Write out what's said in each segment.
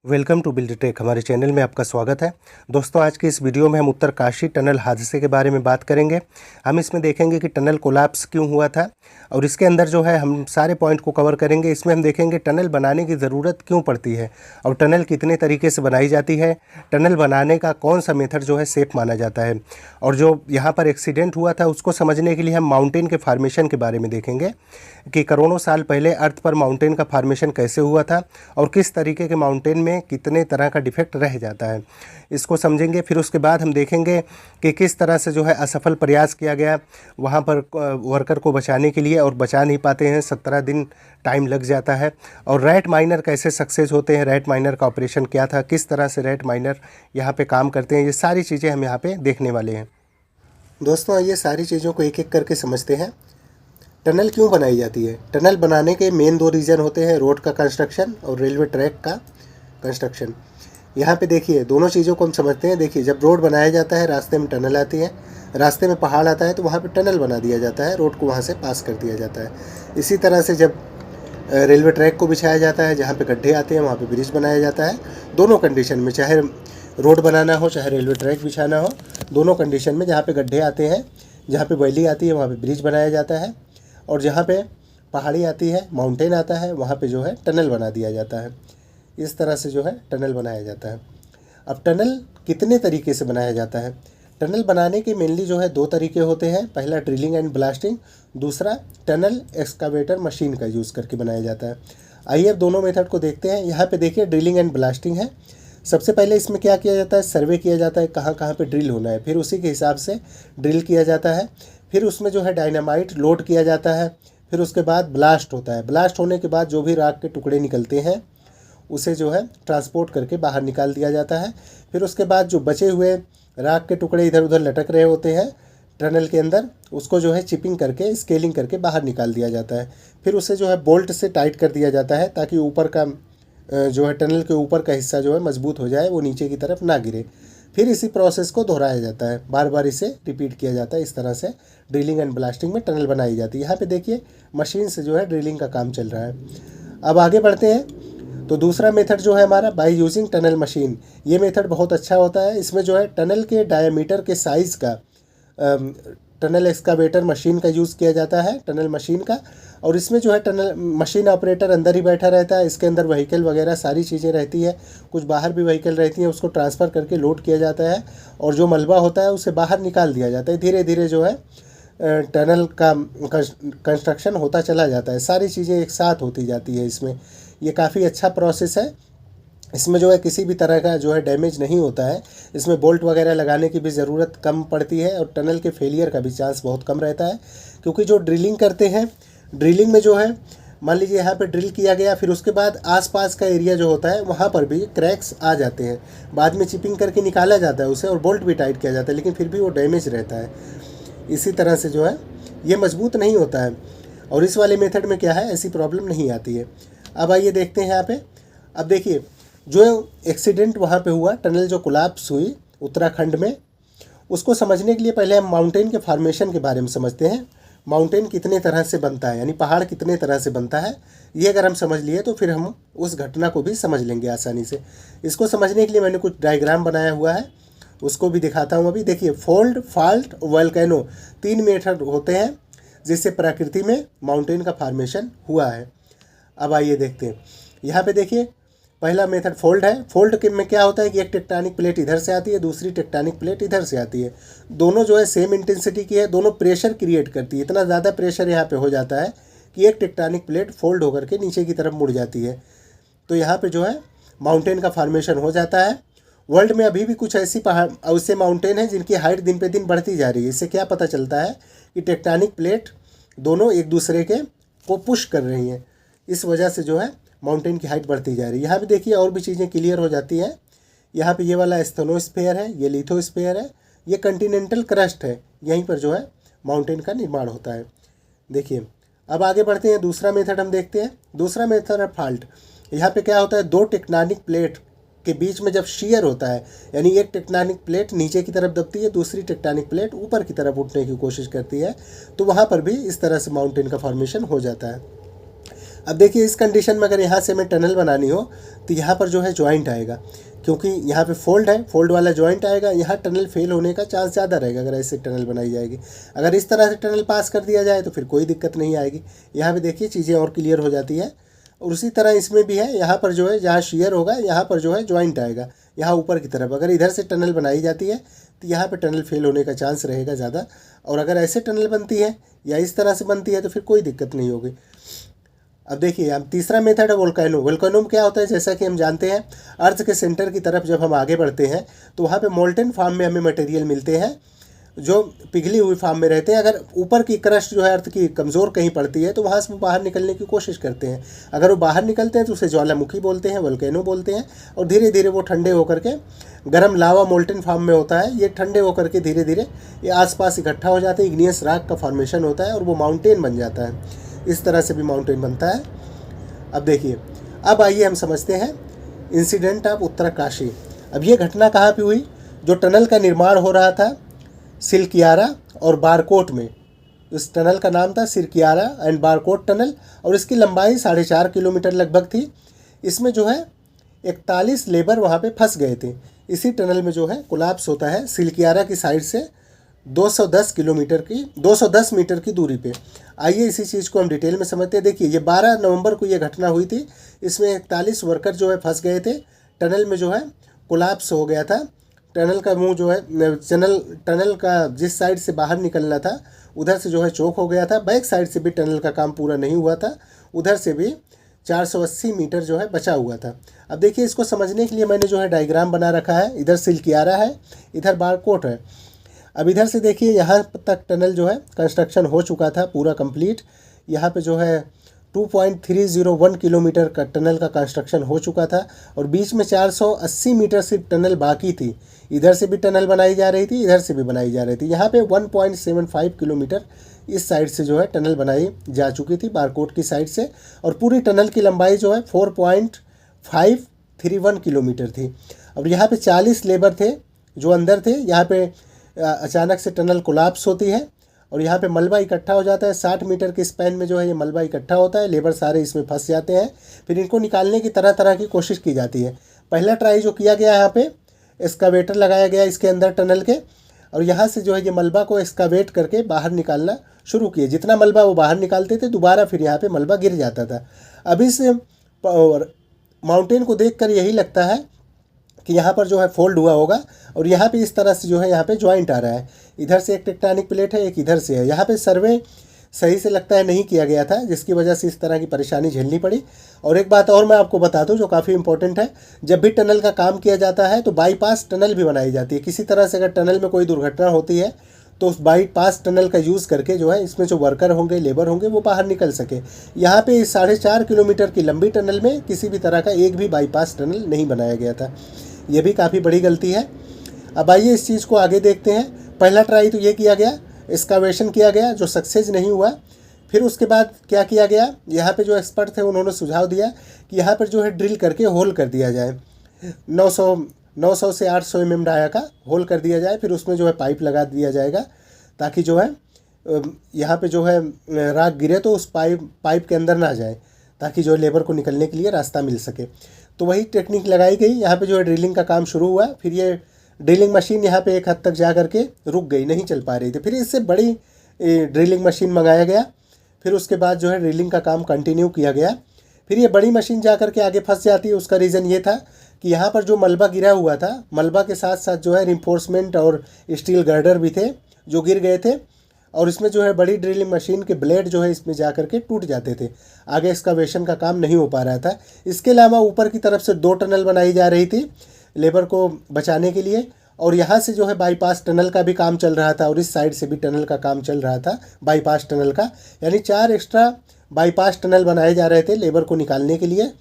Welcome to Build Tech. हमारे channel में आपका स्वागत है। दोस्तों, आज के इस वीडियो में हम उत्तरकाशी टनल हादसे के बारे में बात करेंगे। हम इसमें देखेंगे कि टनल कोलैप्स क्यों हुआ था और इसके अंदर जो है हम सारे पॉइंट को कवर करेंगे। इसमें हम देखेंगे टनल बनाने की ज़रूरत क्यों पड़ती है और टनल कितने तरीके से बनाई जाती है, टनल बनाने का कौन सा मेथड जो है सेफ माना जाता है, और जो यहाँ पर एक्सीडेंट हुआ था उसको समझने के लिए हम माउंटेन के फार्मेशन के बारे में देखेंगे कि करोड़ों साल पहले अर्थ पर माउंटेन का फार्मेशन कैसे हुआ था और किस तरीके के माउंटेन में कितने तरह का डिफेक्ट रह जाता है, इसको समझेंगे। फिर उसके बाद हम देखेंगे कि किस तरह से जो है असफल प्रयास किया गया वहाँ पर वर्कर को बचाने के लिए और बचा नहीं पाते हैं, 17 दिन टाइम लग जाता है। और रैट माइनर कैसे सक्सेस होते हैं, रैट माइनर का ऑपरेशन क्या था, किस तरह से रैट माइनर यहाँ पे काम करते हैं, ये सारी चीज़ें हम यहाँ पे देखने वाले हैं। दोस्तों, आइए सारी चीज़ों को एक एक करके समझते हैं। टनल क्यों बनाई जाती है? टनल बनाने के मेन दो रीज़न होते हैं, रोड का कंस्ट्रक्शन और रेलवे ट्रैक का कंस्ट्रक्शन। यहाँ पे देखिए दोनों चीज़ों को हम समझते हैं। देखिए, जब रोड बनाया जाता है रास्ते में टनल आती है, रास्ते में पहाड़ आता है तो वहाँ पे टनल बना दिया जाता है, रोड को वहाँ से पास कर दिया जाता है। इसी तरह से जब रेलवे ट्रैक को बिछाया जाता है, जहाँ पे गड्ढे आते हैं वहाँ पे ब्रिज बनाया जाता है। दोनों कंडीशन में, चाहे रोड बनाना हो चाहे रेलवे ट्रैक बिछाना हो, दोनों कंडीशन में जहाँ पे गड्ढे आते हैं, जहाँ पे वैली आती है वहाँ पे ब्रिज बनाया जाता है, और जहाँ पे पहाड़ी आती है, माउंटेन आता है, वहाँ पे जो है टनल बना दिया जाता है। इस तरह से जो है टनल बनाया जाता है। अब टनल कितने तरीके से बनाया जाता है? टनल बनाने के मेनली जो है दो तरीके होते हैं। पहला ड्रिलिंग एंड ब्लास्टिंग, दूसरा टनल एक्सकावेटर मशीन का यूज़ करके बनाया जाता है। आइए अब दोनों मेथड को देखते हैं। यहाँ पे देखिए ड्रिलिंग एंड ब्लास्टिंग है। सबसे पहले इसमें क्या किया जाता है, सर्वे किया जाता है कहाँ कहाँ पे ड्रिल होना है, फिर उसी के हिसाब से ड्रिल किया जाता है। फिर उसमें जो है डायनामाइट लोड किया जाता है। फिर उसके बाद ब्लास्ट होता है। ब्लास्ट होने के बाद जो भी राख के टुकड़े निकलते हैं उसे जो है ट्रांसपोर्ट करके बाहर निकाल दिया जाता है। फिर उसके बाद जो बचे हुए राख के टुकड़े इधर उधर लटक रहे होते हैं टनल के अंदर, उसको जो है चिपिंग करके स्केलिंग करके बाहर निकाल दिया जाता है। फिर उसे जो है बोल्ट से टाइट कर दिया जाता है ताकि ऊपर का जो है टनल के ऊपर का हिस्सा जो है मजबूत हो जाए, वो नीचे की तरफ ना गिरे। फिर इसी प्रोसेस को दोहराया जाता है, बार बार इसे रिपीट किया जाता है। इस तरह से ड्रिलिंग एंड ब्लास्टिंग में टनल बनाई जाती है। यहाँ पे देखिए मशीन से जो है ड्रिलिंग का काम चल रहा है। अब आगे बढ़ते हैं तो दूसरा मेथड जो है हमारा बाय यूजिंग टनल मशीन। ये मेथड बहुत अच्छा होता है। इसमें जो है टनल के डायमीटर के साइज़ का टनल एक्सकावेटर मशीन का यूज़ किया जाता है, टनल मशीन का। और इसमें जो है टनल मशीन ऑपरेटर अंदर ही बैठा रहता है। इसके अंदर व्हीकल वगैरह सारी चीज़ें रहती है, कुछ बाहर भी व्हीकल रहती हैं, उसको ट्रांसफ़र करके लोड किया जाता है और जो मलबा होता है उसे बाहर निकाल दिया जाता है। धीरे धीरे जो है टनल का कंस्ट्रक्शन होता चला जाता है। सारी चीज़ें एक साथ होती जाती है इसमें। ये काफ़ी अच्छा प्रोसेस है। इसमें जो है किसी भी तरह का जो है डैमेज नहीं होता है। इसमें बोल्ट वगैरह लगाने की भी ज़रूरत कम पड़ती है और टनल के फेलियर का भी चांस बहुत कम रहता है, क्योंकि जो ड्रिलिंग करते हैं, ड्रिलिंग में जो है मान लीजिए यहाँ पे ड्रिल किया गया, फिर उसके बाद आसपास का एरिया जो होता है वहाँ पर भी क्रैक्स आ जाते हैं। बाद में चिपिंग करके निकाला जाता है उसे और बोल्ट भी टाइट किया जाता है, लेकिन फिर भी वो डैमेज रहता है। इसी तरह से जो है ये मजबूत नहीं होता है। और इस वाले मेथड में क्या है, ऐसी प्रॉब्लम नहीं आती है। अब आइए देखते हैं यहाँ पे। अब देखिए जो एक्सीडेंट वहाँ पे हुआ, टनल जो कोलैप्स हुई उत्तराखंड में, उसको समझने के लिए पहले हम माउंटेन के फार्मेशन के बारे में समझते हैं। माउंटेन कितने तरह से बनता है, यानी पहाड़ कितने तरह से बनता है, ये अगर हम समझ लिए तो फिर हम उस घटना को भी समझ लेंगे आसानी से। इसको समझने के लिए मैंने कुछ डायग्राम बनाया हुआ है, उसको भी दिखाता हूँ अभी। देखिए फोल्ड, फॉल्ट, वोल्केनो, 3 मेथड होते हैं जिससे प्रकृति में माउंटेन का फार्मेशन हुआ है। अब आइए देखते हैं। यहाँ पे देखिए पहला मेथड फोल्ड है। फोल्ड के में क्या होता है कि एक टेक्टोनिक प्लेट इधर से आती है, दूसरी टेक्टोनिक प्लेट इधर से आती है। दोनों जो है सेम इंटेंसिटी की है, दोनों प्रेशर क्रिएट करती है। इतना ज़्यादा प्रेशर यहाँ पे हो जाता है कि एक टेक्टोनिक प्लेट फोल्ड होकर के नीचे की तरफ मुड़ जाती है। तो यहाँ पे जो है माउंटेन का फार्मेशन हो जाता है। वर्ल्ड में अभी भी कुछ ऐसी पहाड़ ऐसे माउंटेन हैं जिनकी हाइट दिन पे दिन बढ़ती जा रही है। इससे क्या पता चलता है कि टेक्टोनिक प्लेट दोनों एक दूसरे के को पुश कर रही हैं। इस वजह से जो है माउंटेन की हाइट बढ़ती जा रही है। यहाँ पे देखिए और भी चीज़ें क्लियर हो जाती हैं। यहाँ पे ये वाला स्टेनोस्फेयर है, ये लिथोस्फेयर है, ये कंटिनेंटल क्रस्ट है। यहीं पर जो है माउंटेन का निर्माण होता है। देखिए अब आगे बढ़ते हैं, दूसरा मेथड हम देखते हैं। दूसरा मेथड है फॉल्ट। यहाँ पे क्या होता है, दो टेक्टोनिक प्लेट के बीच में जब शियर होता है, यानी एक टेक्टोनिक प्लेट नीचे की तरफ दबती है, दूसरी टेक्टोनिक प्लेट ऊपर की तरफ उठने की कोशिश करती है, तो वहाँ पर भी इस तरह से माउंटेन का फॉर्मेशन हो जाता है। अब देखिए इस कंडीशन में अगर यहाँ से हमें टनल बनानी हो तो यहाँ पर जो है जॉइंट आएगा, क्योंकि यहाँ पे फोल्ड है, फोल्ड वाला जॉइंट आएगा, यहाँ टनल फेल होने का चांस ज़्यादा रहेगा अगर ऐसे टनल बनाई जाएगी। अगर इस तरह से टनल पास कर दिया जाए तो फिर कोई दिक्कत नहीं आएगी। यहाँ पे देखिए चीज़ें और क्लियर हो जाती है। और उसी तरह इसमें भी है, यहाँ पर जो है जहाँ शेयर होगा यहाँ पर जो है जॉइंट आएगा यहाँ ऊपर की तरफ। अगर इधर से टनल बनाई जाती है तो यहाँ पे टनल फेल होने का चांस रहेगा ज़्यादा, और अगर ऐसे टनल बनती है या इस तरह से बनती है तो फिर कोई दिक्कत नहीं होगी। अब देखिए हम तीसरा मेथड है वोल्केनो। वोल्केनो में क्या होता है, जैसा कि हम जानते हैं अर्थ के सेंटर की तरफ जब हम आगे बढ़ते हैं तो वहाँ पे मोल्टेन फॉर्म में हमें मटेरियल मिलते हैं जो पिघली हुई फॉर्म में रहते हैं। अगर ऊपर की क्रस्ट जो है अर्थ की कमज़ोर कहीं पड़ती है तो वहाँ से वो बाहर निकलने की कोशिश करते हैं। अगर वो बाहर निकलते हैं तो उसे ज्वालामुखी बोलते हैं, वोल्केनो बोलते हैं। और धीरे धीरे वो ठंडे होकर के गर्म लावा मोल्टेन फॉर्म में होता है, ये ठंडे होकर के धीरे धीरे ये आसपास इकट्ठा हो जाते हैं, इग्नियस रॉक का फॉर्मेशन होता है और वो माउंटेन बन जाता है। इस तरह से भी माउंटेन बनता है। अब देखिए, अब आइए हम समझते हैं इंसिडेंट ऑफ उत्तरकाशी। अब ये घटना कहाँ पे हुई, जो टनल का निर्माण हो रहा था सिलकियारा और बारकोट में। इस टनल का नाम था सिरकियारा एंड बारकोट टनल और इसकी लंबाई 4.5 किलोमीटर लगभग थी। इसमें जो है 41 लेबर वहाँ पे फंस गए थे। इसी टनल में जो है कोलैप्स होता है सिलकियारा की साइड से 210 मीटर की दूरी पे। आइए इसी चीज़ को हम डिटेल में समझते हैं। देखिए ये 12 नवंबर को ये घटना हुई थी। इसमें 41 वर्कर जो है फंस गए थे। टनल में जो है कोलैप्स हो गया था। टनल का मुंह जो है टनल का जिस साइड से बाहर निकलना था उधर से जो है चौक हो गया था। बैक साइड से भी टनल का काम पूरा नहीं हुआ था, उधर से भी 480 मीटर जो है बचा हुआ था। अब देखिए इसको समझने के लिए मैंने जो है डायग्राम बना रखा है। इधर सिलकियारा है, इधर बारकोट है। अब इधर से देखिए यहाँ तक टनल जो है कंस्ट्रक्शन हो चुका था पूरा कंप्लीट। यहाँ पे जो है 2.301 किलोमीटर का टनल का कंस्ट्रक्शन हो चुका था और बीच में 480 मीटर सिर्फ टनल बाकी थी। इधर से भी टनल बनाई जा रही थी, इधर से भी बनाई जा रही थी। यहाँ पे 1.75 किलोमीटर इस साइड से जो है टनल बनाई जा चुकी थी बारकोट की साइड से, और पूरी टनल की लंबाई जो है 4.531 किलोमीटर थी। अब यहाँ पे 40 लेबर थे जो अंदर थे। यहाँ पे अचानक से टनल कोलैप्स होती है और यहाँ पे मलबा इकट्ठा हो जाता है। 60 मीटर के स्पैन में जो है ये मलबा इकट्ठा होता है। लेबर सारे इसमें फंस जाते हैं। फिर इनको निकालने की तरह तरह की कोशिश की जाती है। पहला ट्राई जो किया गया, यहाँ पे एक्सकावेटर लगाया गया इसके अंदर टनल के, और यहाँ से जो है ये मलबा को एक्सकावेट करके बाहर निकालना शुरू किए। जितना मलबा वो बाहर निकालते थे दोबारा फिर यहाँ पे मलबा गिर जाता था। अब इस माउंटेन को देखकर यही लगता है कि यहाँ पर जो है फोल्ड हुआ होगा और यहाँ पे इस तरह से जो है यहाँ पे जॉइंट आ रहा है। इधर से एक टेक्टोनिक प्लेट है, एक इधर से है। यहाँ पे सर्वे सही से लगता है नहीं किया गया था, जिसकी वजह से इस तरह की परेशानी झेलनी पड़ी। और एक बात और मैं आपको बता दूं जो काफ़ी इंपॉर्टेंट है, जब भी टनल का काम किया जाता है तो बाईपास टनल भी बनाई जाती है। किसी तरह से अगर टनल में कोई दुर्घटना होती है तो उस बाईपास टनल का यूज़ करके जो है इसमें जो वर्कर होंगे, लेबर होंगे, वो बाहर निकल सके। यहाँ पे इस 4.5 किलोमीटर की लंबी टनल में किसी भी तरह का एक भी बाईपास टनल नहीं बनाया गया था। ये भी काफ़ी बड़ी गलती है। अब आइए इस चीज़ को आगे देखते हैं। पहला ट्राई तो ये किया गया, एक्सकावेशन किया गया जो सक्सेस नहीं हुआ। फिर उसके बाद क्या किया गया, यहाँ पे जो एक्सपर्ट थे उन्होंने सुझाव दिया कि यहाँ पर जो है ड्रिल करके होल कर दिया जाए। 900 से 800 mm डाया का होल कर दिया जाए। फिर उसमें जो है पाइप लगा दिया जाएगा ताकि जो है यहाँ पे जो है राख गिरे तो उस पाइप के अंदर ना जाए, ताकि जो लेबर को निकलने के लिए रास्ता मिल सके। तो वही टेक्निक लगाई गई। यहाँ पे जो है ड्रिलिंग का काम शुरू हुआ। फिर ये ड्रिलिंग मशीन यहाँ पे एक हद तक जा करके रुक गई, नहीं चल पा रही थी। फिर इससे बड़ी ड्रिलिंग मशीन मंगाया गया। फिर उसके बाद जो है ड्रिलिंग का काम कंटिन्यू किया गया। फिर ये बड़ी मशीन जा करके आगे फंस जाती है। उसका रीज़न ये था कि यहाँ पर जो मलबा गिरा हुआ था, मलबा के साथ साथ जो है रिइंफोर्समेंट और स्टील गर्डर भी थे जो गिर गए थे, और इसमें जो है बड़ी ड्रिलिंग मशीन के ब्लेड जो है इसमें जा करके टूट जाते थे। आगे एक्सकावेशन का काम नहीं हो पा रहा था। इसके अलावा ऊपर की तरफ से 2 टनल बनाई जा रही थी लेबर को बचाने के लिए, और यहाँ से जो है बाईपास टनल का भी काम चल रहा था और इस साइड से भी टनल का काम चल रहा था बाईपास टनल का। यानी 4 एक्स्ट्रा बाईपास टनल बनाए जा रहे थे लेबर को निकालने के लिए,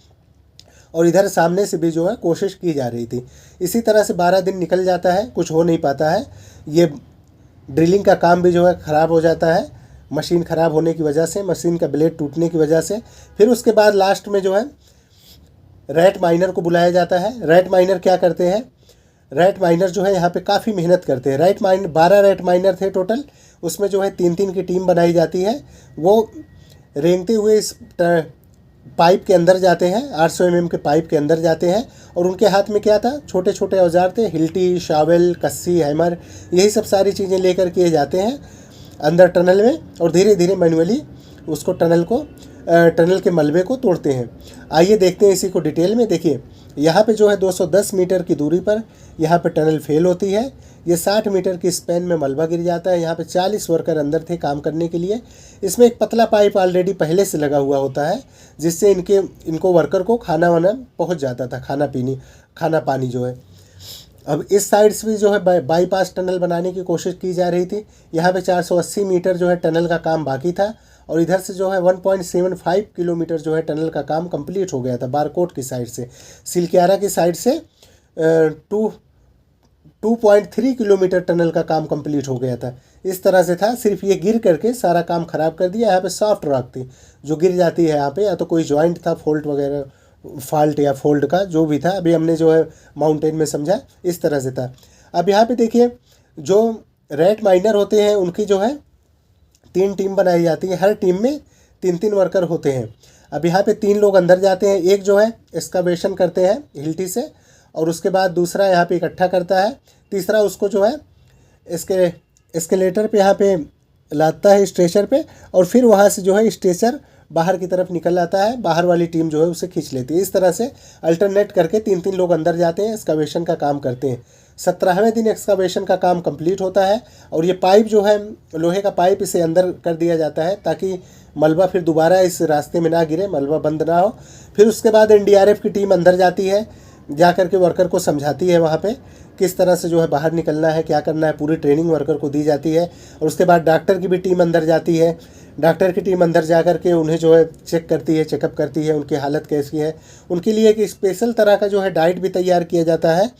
और इधर सामने से भी जो है कोशिश की जा रही थी। इसी तरह से 12 दिन निकल जाता है, कुछ हो नहीं पाता है। ये ड्रिलिंग का काम भी जो है ख़राब हो जाता है मशीन ख़राब होने की वजह से, मशीन का ब्लेड टूटने की वजह से। फिर उसके बाद लास्ट में जो है रैट माइनर को बुलाया जाता है। रैट माइनर क्या करते हैं, रैट माइनर जो है यहाँ पे काफ़ी मेहनत करते हैं। 12 रैट माइनर थे टोटल। उसमें जो है 3-3 की टीम बनाई जाती है। वो रेंगते हुए इस पाइप के अंदर जाते हैं, 800 mm के पाइप के अंदर जाते हैं। और उनके हाथ में क्या था, छोटे छोटे औजार थे, हिल्टी, शावल, कस्सी, हैमर, यही सब सारी चीज़ें लेकर के जाते हैं अंदर टनल में और धीरे धीरे मैनुअली उसको टनल के मलबे को तोड़ते हैं। आइए देखते हैं इसी को डिटेल में। देखिए यहाँ पे जो है 210 मीटर की दूरी पर यहाँ पे टनल फेल होती है। ये 60 मीटर की स्पैन में मलबा गिर जाता है। यहाँ पे 40 वर्कर अंदर थे काम करने के लिए। इसमें एक पतला पाइप ऑलरेडी पहले से लगा हुआ होता है, जिससे इनको वर्कर को खाना वाना पहुँच जाता था, खाना पानी जो है। अब इस साइड से भी जो है बाईपास टनल बनाने की कोशिश की जा रही थी। यहाँ पे 480 मीटर जो है टनल का काम बाकी था और इधर से जो है 1.75 किलोमीटर जो है टनल का काम कंप्लीट हो गया था। बारकोट की साइड से, सिलक्यारा की साइड से 2.3 किलोमीटर टनल का काम कंप्लीट हो गया था। इस तरह से था, सिर्फ ये गिर करके सारा काम ख़राब कर दिया। यहाँ पे सॉफ्ट रॉक थी जो गिर जाती है यहाँ पे, या तो कोई जॉइंट था फॉल्ट या फोल्ड का जो भी था। अभी हमने जो है माउंटेन में समझा, इस तरह से था। अब यहाँ पे देखिए जो रेट माइनर होते हैं उनकी जो है 3 टीम बनाई जाती है। हर टीम में 3-3 वर्कर होते हैं। अब यहाँ पे 3 लोग अंदर जाते हैं। एक जो है एक्सकवेशन करते हैं हिल्टी से, और उसके बाद दूसरा यहाँ पे इकट्ठा करता है, तीसरा उसको जो है एस्केलेटर पे यहाँ पे लाता है, स्ट्रेचर पे, और फिर वहाँ से जो है स्ट्रेचर बाहर की तरफ निकल आता है। बाहर वाली टीम जो है उसे खींच लेती है। इस तरह से अल्टरनेट करके 3-3 लोग अंदर जाते हैं, एक्सकवेशन का काम करते हैं। 17वें दिन एक्सकवेशन का काम कंप्लीट होता है और ये पाइप जो है लोहे का पाइप, इसे अंदर कर दिया जाता है ताकि मलबा फिर दोबारा इस रास्ते में ना गिरे, मलबा बंद ना हो। फिर उसके बाद NDRF की टीम अंदर जाती है, जा कर के वर्कर को समझाती है वहाँ पे किस तरह से जो है बाहर निकलना है, क्या करना है, पूरी ट्रेनिंग वर्कर को दी जाती है। और उसके बाद डॉक्टर की भी टीम अंदर जाती है। डॉक्टर की टीम अंदर जा कर के उन्हें जो है चेक करती है, चेकअप करती है, उनकी हालत कैसी है। उनके लिए एक स्पेशल तरह का जो है डाइट भी तैयार किया जाता है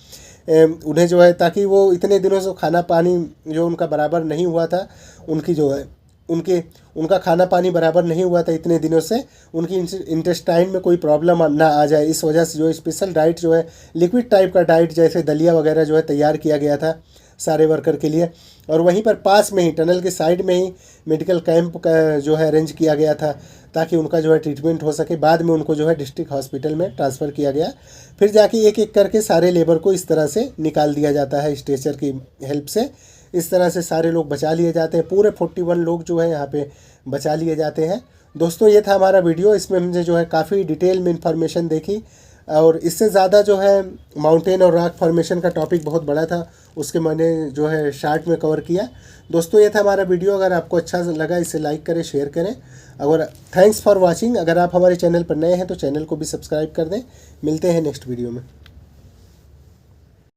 उन्हें जो है, ताकि वो इतने दिनों से खाना पानी जो उनका बराबर नहीं हुआ था, उनकी जो है उनका खाना पानी बराबर नहीं हुआ था इतने दिनों से, उनकी इंटेस्टाइन में कोई प्रॉब्लम ना आ जाए, इस वजह से जो स्पेशल डाइट जो है लिक्विड टाइप का डाइट जैसे दलिया वगैरह जो है तैयार किया गया था सारे वर्कर के लिए। और वहीं पर पास में ही टनल के साइड में ही मेडिकल कैंप का जो है अरेंज किया गया था ताकि उनका जो है ट्रीटमेंट हो सके। बाद में उनको जो है डिस्ट्रिक्ट हॉस्पिटल में ट्रांसफ़र किया गया। फिर जाके एक एक करके सारे लेबर को इस तरह से निकाल दिया जाता है स्ट्रेचर की हेल्प से। इस तरह से सारे लोग बचा लिए जाते हैं। पूरे 41 लोग जो है यहाँ पे बचा लिए जाते हैं। दोस्तों ये था हमारा वीडियो, इसमें हमने जो है काफ़ी डिटेल में इंफॉर्मेशन देखी और इससे ज़्यादा जो है माउंटेन और रॉक फॉर्मेशन का टॉपिक बहुत बड़ा था, उसके मैंने जो है शार्ट में कवर किया। दोस्तों ये था हमारा वीडियो, अगर आपको अच्छा लगा इसे लाइक करें, शेयर करें। अगर थैंक्स फॉर वाचिंग। अगर आप हमारे चैनल पर नए हैं तो चैनल को भी सब्सक्राइब कर दें। मिलते हैं नेक्स्ट वीडियो में।